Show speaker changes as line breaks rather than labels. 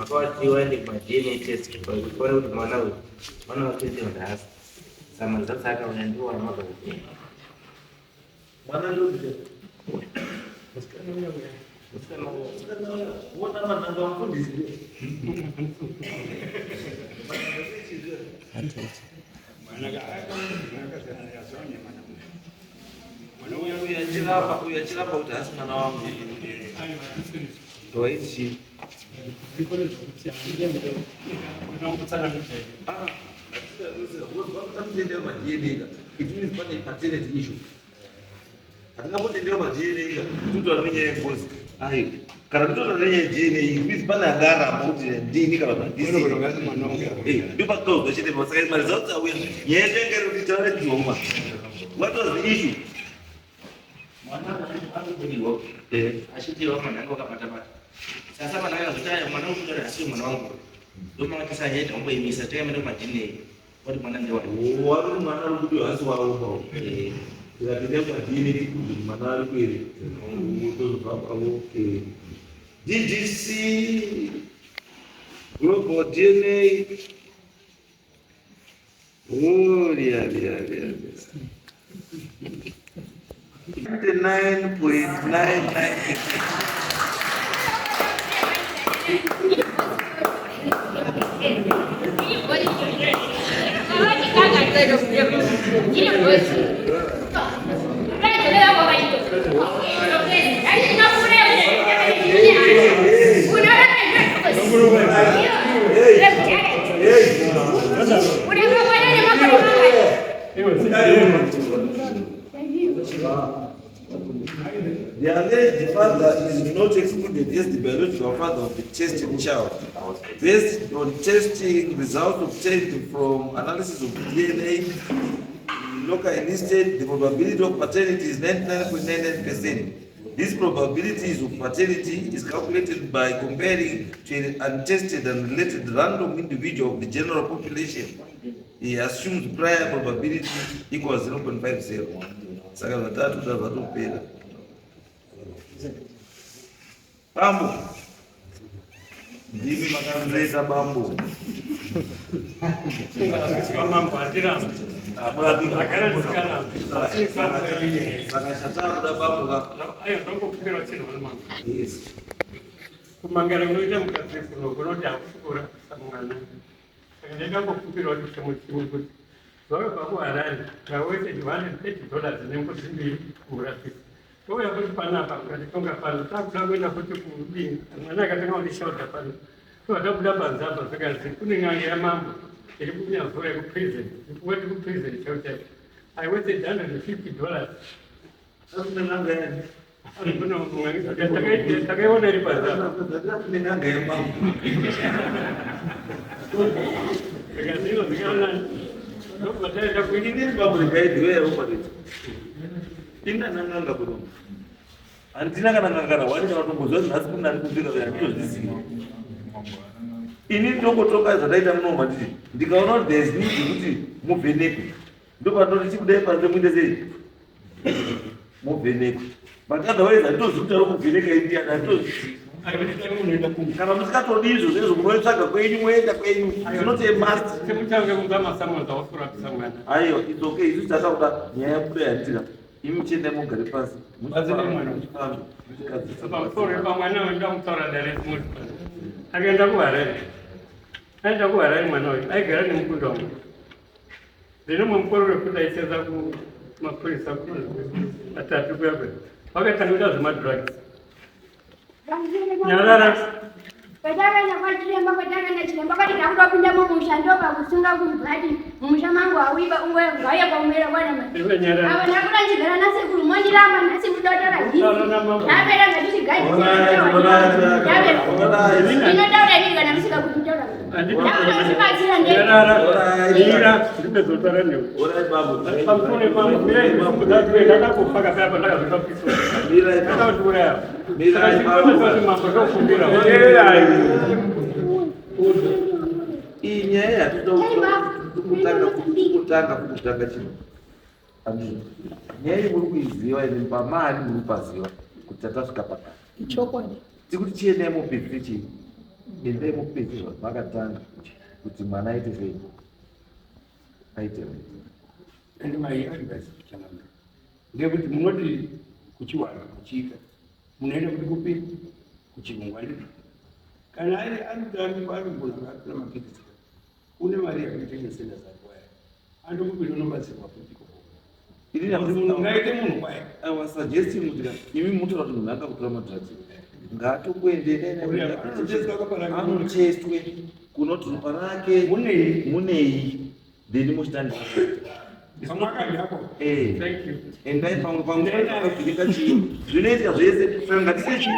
makawatiwa DNA test kuti mwana uyu mwana watoite nhasi sama zasaka unandiwa maka kuti mwana ndio wona mananga wafundisi uyachilapa kuti hasi mwana wangu ndoichi atingapotendewa majeneka tutora nenyaya yengozi ai kana tutora nenyaya DNA kwizi pane angaramba kuti ndini kana kuti ndo pakaudzwa chete pasaka mari dzautauya nyaya yacho kuti taure dzoma what was the issue mwana anobudilwa achitiwa mwana wangu akapata sasa mwana wangu zitaya mwana wangu kutora asi mwana wangu ndo mwana kisa yeta umboimisa tayamenda kumadina kuti mwana ndewa wari mwana uri kuti hasi wawo ikatenda kwadini kuti mwana ari kweri tozobvapawo DDC Global DNA lia 99.99. The alleged father is not excluded as the biological father of the tested child. Based on testing results obtained from analysis of DNA, locally listed, the probability of paternity is 99.99%. This probability of paternity is calculated by comparing to an untested and related random individual of the general population. He assumes prior probability equals 0.50. Saka vatatu zvatopera. Bambo. Ndimi makamreta bambo. Mambo atira. Abadi akara dikana. Saka shata bambo ka. Ayo ndongo kupera chino mama. Yes. Kumangala unoita mukatse kuno kunoti akukura samungana. Ndega kokupira kuti semuchimu kuti Soro babu arani, kawete $130 nemkuzimbiri kumurafiki. Kwa ya kuti panapa katika pano takuda kuti kudini. Mwana akatenga ulishoda pano. Kwa tabuda banzapa fika kuni ngangi ya mambo. Ili kunya zore ku prison. Kuwete ku prison chote. I waited $150. Sasa nanga yani. Kuna mwangi takaona ile banzapa. Ni nanga ya mambo. Kagazino zikana no matenda kuinini babu gaidi wewe uko nini inda nanga budo antina kana ngara wani watumbuzwa nasi kuna ndikubira ya tozisi ini ndoko toka zadaita mnoma nditi ndikaona there is need kuti muvhenekwe ndo pandoti chikudai panze muinde sei muvhenekwe but otherwise atozikutara kuvheneka india atozisi kana musikatodi izvo zvezvo munoitsvaga kwenyu moenda kwenyu zvinoti must semutange kungama samuza wakurapisa mwana aiwa it's okay isu takakuda nyaya yabuda yandira imi chende mugare pasi muchazine mwana pamusoro pamwana wenda mutaura direct akaenda kuharare mwana uyu aigara nemukunda wangu zvino mumukoro wekuda aisenza kumapurisa atatu kuyakwe vakatanga kuita zvemadrugs Nyarara.
Padava na kwachiremba kwatanga na chiremba kwati ndakuda kupinda mumusha pakusunga kumubhati mumusha mangu awiba ungwe ngaya kwaumera bwana mati. Ava ndakuda chigara nasekuru mondiramba nasi mudotora hivi. Napera ngati gaji. Inotaura hivi kana musika kutora. Ndakuda kubatsira ndege.
Nyarara. Ndibezotara newe.
Ora babu.
Pamfune pamfune babu ndakwe ndakupaka papa ndakazvipapiso.
Mira
ndakazvura.
Mira iyi nyaya yatotanga chino nyaya muri kuiziva ine pamari muri paziva kuti tatasvika pakati tikuti chiendemo pezire chii
ende mupedziswa makatanga kuti mwana aite sei aite
ende mai advise kuchangamira ngekuti munoti kuchiwana kuchika munoenda kuti kupi kuchirungu anditi kana ari arigona akapira mapikisi une mari yakutengesenda zakwaya andomubiri unobatsirwa kutiko munhu ngaite munhu kwaya
awa suggestion kuti imi mutora kuti munhu akakutora madhadzi ngaatokuendeanocheswe kunoti ropa rake munei then muchitandisa endai pamwe pamuvhirika chii zvinoita zvese sangatise chii